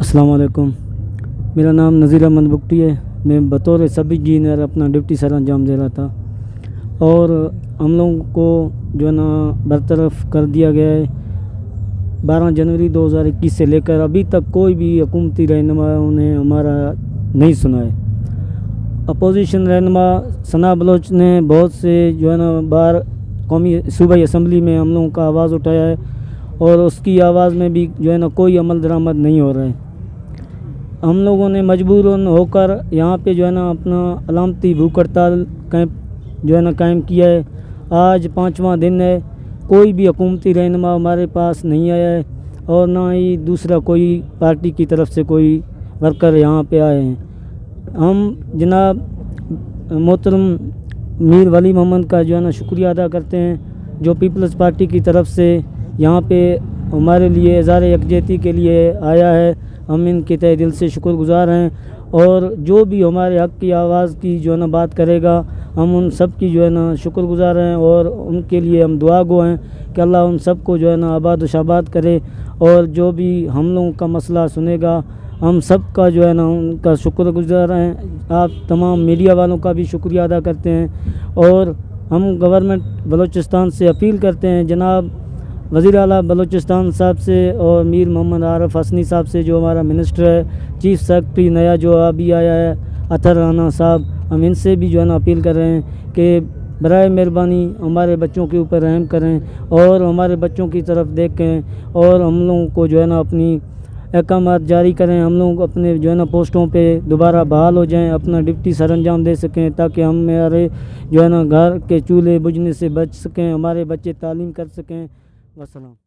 अस्सलाम वालेकुम। मेरा नाम नज़ीर अहमद बुगटी है। मैं बतौर सब इंजीनियर अपना ड्यूटी सर अंजाम दे रहा था और हम लोगों को जो है ना बरतरफ कर दिया गया है। 12 जनवरी 2021 से लेकर अभी तक कोई भी हुकूमती रहनुमाओं ने हमारा नहीं सुना है। अपोजिशन रहनुमा सना बलोच ने बहुत से जो है ना बार कौमी सूबाई असम्बली में हम लोगों का आवाज़ उठाया है और उसकी आवाज़ में भी जो है ना कोई अमल दरामद नहीं हो रहा है। हम लोगों ने मजबूरन होकर यहाँ पे जो है ना अपना अलामती भूख हड़ताल कैंप जो है ना कायम किया है। आज 5वां दिन है, कोई भी हुकूमती रहनुमा हमारे पास नहीं आया है और ना ही दूसरा कोई पार्टी की तरफ से कोई वर्कर यहाँ पे आए हैं। हम जनाब मोहतरम मीर वली मोहम्मद का जो है ना शुक्रिया अदा करते हैं, जो पीपल्स पार्टी की तरफ से यहाँ पे हमारे लिए इज़हार यकजहती के लिए आया है। हम इनके तहे दिल से शुक्रगुज़ार हैं और जो भी हमारे हक़ की आवाज़ की जो है ना बात करेगा, हम उन सब की जो है ना शुक्रगुज़ार हैं और उनके लिए हम दुआ गो हैं कि अल्लाह उन सब को जो है ना आबाद व शाबाद करे। और जो भी हम लोगों का मसला सुनेगा, हम सब का जो है ना उनका शुक्रगुज़ार हैं। आप तमाम मीडिया वालों का भी शुक्रिया अदा करते हैं और हम गवर्नमेंट बलूचिस्तान से अपील करते हैं, जनाब वज़ीर आला बलूचिस्तान साहब से और मीर मोहम्मद आरिफ हसनी साहब से, जो हमारा मिनिस्टर है, चीफ़ सेक्रेटरी नया जो अभी आया है अतर राना साहब, हम इनसे भी जो है ना अपील कर रहे हैं कि बराए मेहरबानी हमारे बच्चों के ऊपर रहम करें और हमारे बच्चों की तरफ देखें और हम लोगों को जो है ना अपनी अहकामात जारी करें। हम लोग अपने जो है ना पोस्टों पे दोबारा बहाल हो जाएं, अपना ड्यूटी सर अंजाम दे सकें, ताकि हम हमारे जो है ना घर के चूल्हे बुझने से बच सकें, हमारे बच्चे तालीम कर सकें। वसलाम।